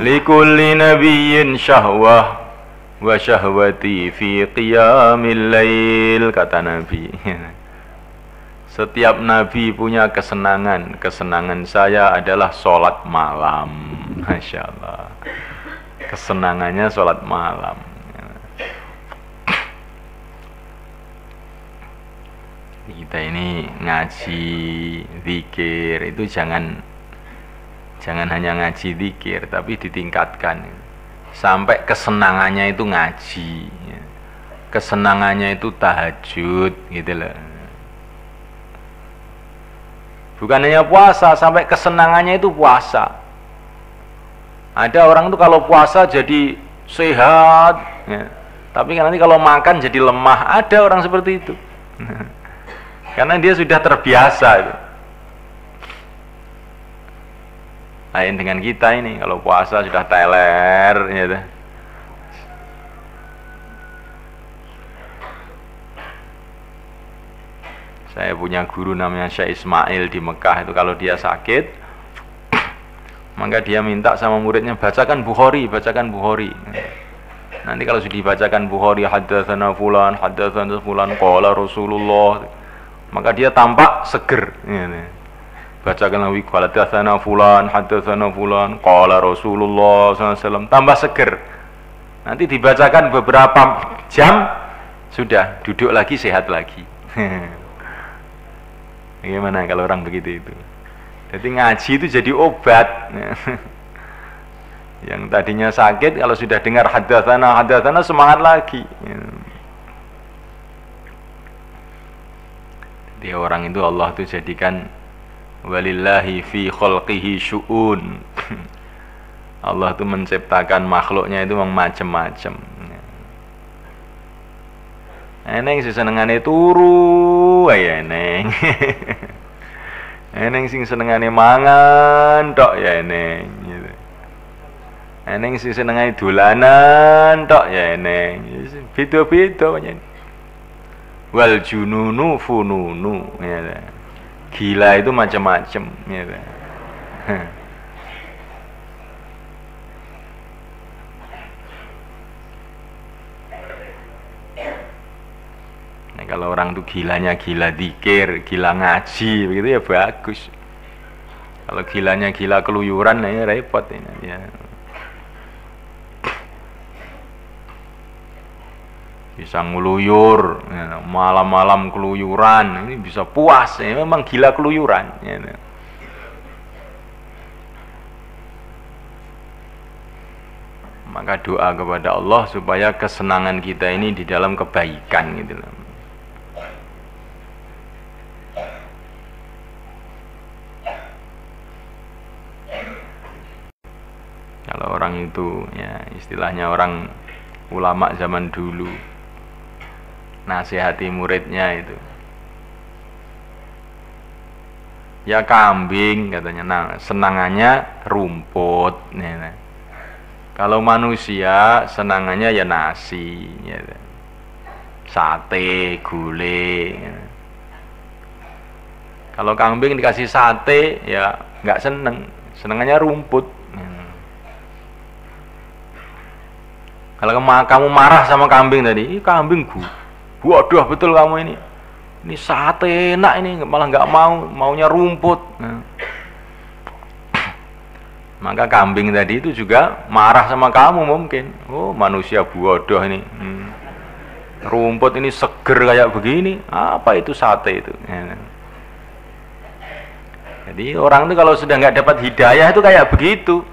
Likulli nabiyyin syahwah wa syahwati fi qiyamil lail, kata Nabi. Setiap nabi punya kesenangan. Kesenangan saya adalah sholat malam. Masya Allah. Kesenangannya sholat malam. Kita ini ngaji zikir itu jangan hanya ngaji zikir, tapi ditingkatkan sampai kesenangannya itu ngaji, kesenangannya itu tahajud, gitu loh. Bukan hanya puasa, sampai kesenangannya itu puasa. Ada orang tuh kalau puasa jadi sehat, ya. Tapi nanti kalau makan jadi lemah. Ada orang seperti itu. Karena dia sudah terbiasa itu. Lain dengan kita ini, kalau puasa sudah teler, gitu. Saya punya guru namanya Syekh Ismail di Mekah itu, kalau dia sakit maka dia minta sama muridnya bacakan Bukhari. Nanti kalau sudah dibacakan Bukhari, haddatsana fulan qala Rasulullah, maka dia tampak seger, gitu. Bacakan lagi haddatsana fulan qala Rasulullah SAW, tambah seger. Nanti dibacakan beberapa jam, sudah duduk lagi, sehat lagi. Bagaimana kalau orang begitu itu? Jadi ngaji itu jadi obat. Yang tadinya sakit, kalau sudah dengar haddatsana semangat lagi. Jadi orang itu Allah itu jadikan walillahi fi khalqihi syu'un. Allah itu menciptakan makhluknya itu macam-macam. Eneng sing senengane turu ya eneng. Eneng sing senengane mangan tok ya eneng, gitu. Eneng sing senengane dolanan tok ya eneng. Beda-beda pancen. Wal jununu fununu, ya. Gila itu macam-macam, ya. Nah, kalau orang tuh gilanya gila zikir, gila ngaji, begitu ya bagus. Kalau gilanya gila keluyuran, nah ini repot ini. Ya. Bisa ngeluyur, ya, malam-malam keluyuran, ini bisa puas. Ya, memang gila keluyuran. Ya. Maka doa kepada Allah supaya kesenangan kita ini di dalam kebaikan, gitu loh. Kalau orang itu, ya istilahnya orang ulama zaman dulu, nasihati muridnya itu, ya kambing katanya, nah senangannya rumput, ya. Kalau manusia senangannya ya nasi, ya. Sate, gulai, ya. Kalau kambing dikasih sate ya nggak seneng, senangannya rumput. Kalau kamu marah sama kambing tadi, kambing waduh betul kamu ini sate enak ini, malah nggak maunya rumput. Nah. Maka kambing tadi itu juga marah sama kamu mungkin. Oh manusia bodoh ini, rumput ini seger kayak begini, apa itu sate itu? Ya. Jadi orang itu kalau sudah nggak dapat hidayah itu kayak begitu.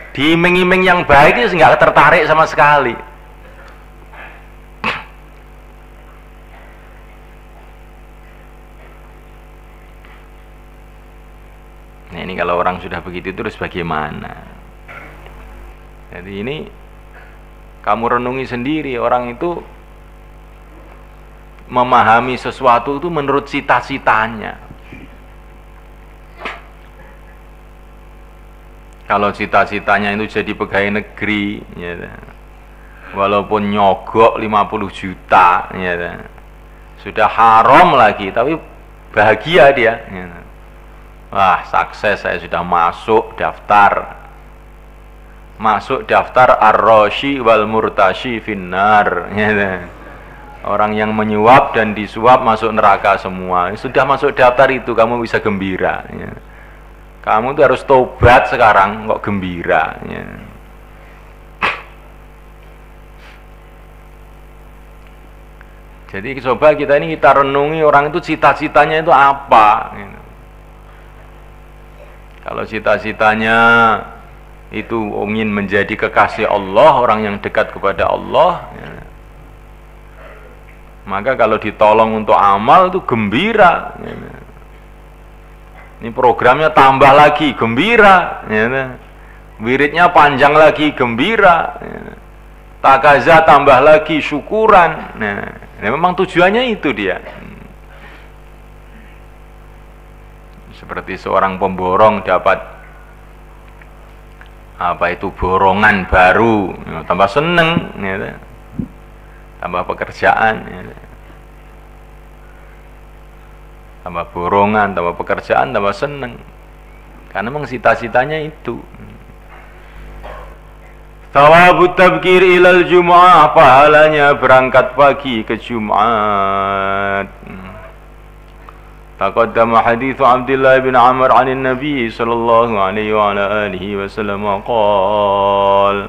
Diiming-iming yang baik itu nggak tertarik sama sekali. Nah ini kalau orang sudah begitu terus bagaimana? Jadi ini kamu renungi sendiri, orang itu memahami sesuatu itu menurut cita-citanya. Kalau cita-citanya itu jadi pegawai negeri, ya, walaupun nyogok 50 juta, ya, sudah haram lagi, tapi bahagia dia. Ya. Wah, sukses, saya sudah masuk daftar masuk daftar ar-rashi wal murtashi finnar. Orang yang menyuap dan disuap masuk neraka semua. Sudah masuk daftar itu kamu bisa gembira. Kamu tuh harus tobat sekarang kok gembira. Jadi coba kita renungi orang itu cita-citanya itu apa. Kalau cita-citanya itu ingin menjadi kekasih Allah, orang yang dekat kepada Allah, maka kalau ditolong untuk amal itu gembira. Ini programnya tambah lagi, gembira. Wiridnya panjang lagi, gembira. Takaza tambah lagi, syukuran. Memang tujuannya itu dia. Seperti seorang pemborong dapat borongan baru, tambah seneng, tambah pekerjaan, tambah borongan, tambah pekerjaan, tambah seneng. Karena memang cita-citanya itu. Thawabut tabkir ilal Jum'ah, pahalanya berangkat pagi ke Jumat. Taqaddama hadits Abdullah bin Amr 'an Nabi sallallahu alaihi wa ala alihi wasallam qala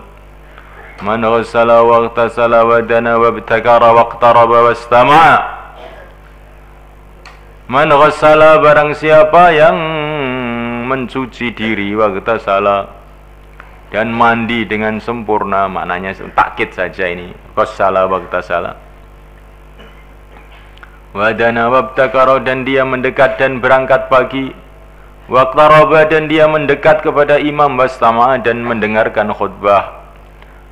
man ghassala wa ightasala wa dana wa ibtakara wa iqtaraba wastama'a. Man ghassala, barang siapa yang mencuci diri, wa ightasala dan mandi dengan sempurna, maknanya takkid saja ini, ghassala wa ightasala, wadana wabtakara, dan dia mendekat dan berangkat pagi, waqtaraba, dan dia mendekat kepada imam, wastama'a, dan mendengarkan khutbah,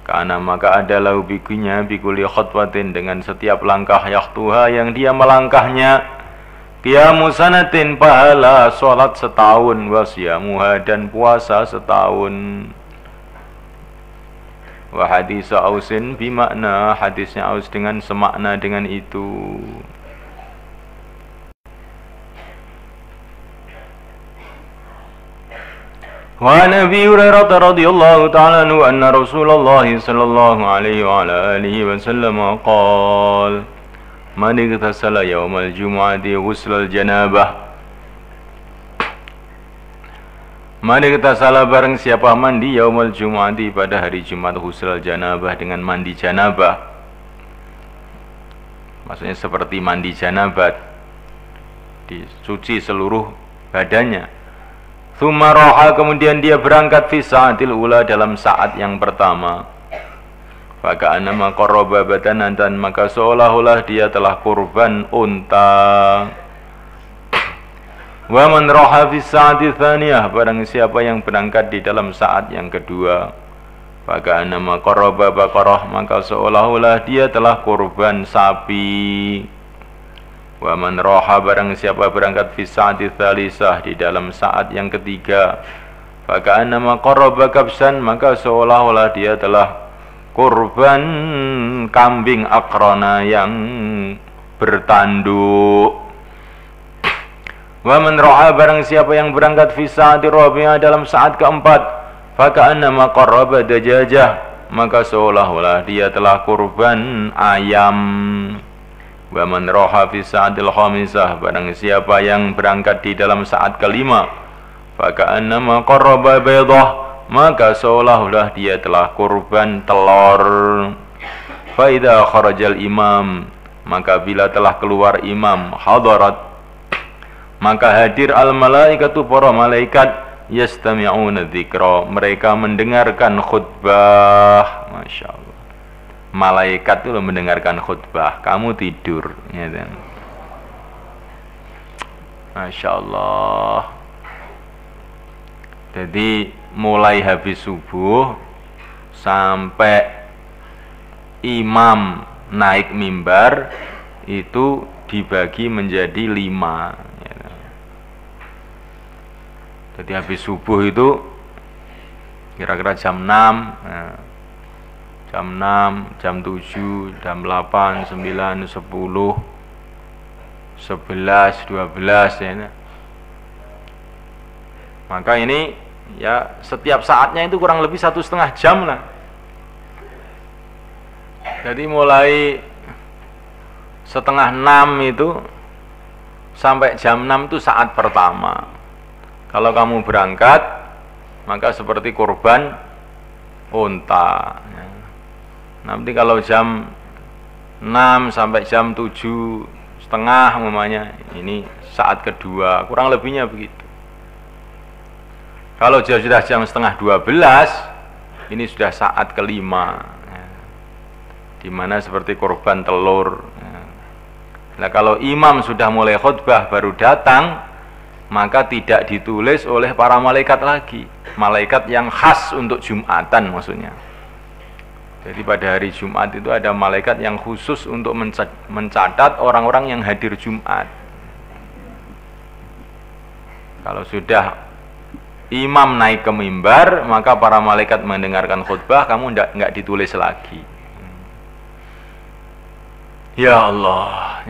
karena maka adalah bikunya bikuli khutbatin, dengan setiap langkah yaktuha yang dia melangkahnya, qiyamu sanatin, pahala salat setahun, wasiyamuha, dan puasa setahun. Wa hadis Ausin bimakna, hadisnya Aus dengan semakna dengan itu. Wa Nabi Hurairah radhiyallahu ta'ala anhu anna Rasulullah sallallahu alaihi wa ala alihi wasallam qala man igtasala yawmal jumu'ati ghuslal janabah. Man igtasala, barang siapa mandi yaumal jumu'ati, pada hari Jumat, ghuslal janabah, dengan mandi janabah. Maksudnya seperti mandi janabah, dicuci seluruh badannya. Tsumma raha, kemudian dia berangkat fi sa'atil ula, dalam saat yang pertama. Faka'annama qarraba badanan, dan maka seolah-olah dia telah kurban unta. Wa man raha fi sa'ati tsaniyah, barang siapa yang berangkat di dalam saat yang kedua, faka'annama qarraba baqarah, maka seolah-olah dia telah kurban sapi. Wa man raha, barang siapa berangkat fi sa'ati tsalisah, di dalam saat yang ketiga, faka'annama qarraba kabsan, maka seolah-olah dia telah kurban kambing akrona yang bertanduk. Wa man ra'a, barang siapa yang berangkat fi sa'ati rabi'ah, dalam saat keempat, faka'annama qarraba dajajah, maka seolah-olah dia telah kurban ayam. Wa man ra'a fi sa'atil khamisah, barang siapa yang berangkat di dalam saat kelima, faka'annama qarraba baydah, maka seolah-olah dia telah kurban telur. Fa idza kharajal imam, maka bila telah keluar imam, hadarat, maka hadir al malaikatu, para malaikat, yastami'una dzikra, mereka mendengarkan khutbah. Masya Allah, malaikat itu mendengarkan khutbah, kamu tidur, ya kan? Masya Allah. Jadi mulai habis subuh sampai imam naik mimbar itu dibagi menjadi 5. Jadi habis subuh itu kira-kira jam 6, jam 6, jam 7, jam 8, 9, 10, 11, 12 ya. Maka ini Ya setiap saatnya itu kurang lebih 1,5 jam lah. Jadi mulai 5:30 itu sampai jam 6 itu saat pertama. Kalau kamu berangkat, maka seperti kurban unta. Nanti kalau jam 6 sampai jam 7:30 umpamanya, ini saat kedua, kurang lebihnya begitu. Kalau sudah jam 11:30, ini sudah saat kelima, di mana seperti korban telur. Nah, kalau imam sudah mulai khutbah baru datang, maka tidak ditulis oleh para malaikat lagi, malaikat yang khas untuk Jumatan maksudnya. Jadi pada hari Jumat itu ada malaikat yang khusus untuk mencatat orang-orang yang hadir Jumat. Kalau sudah imam naik ke mimbar, maka para malaikat mendengarkan khutbah, kamu enggak ditulis lagi. Ya Allah,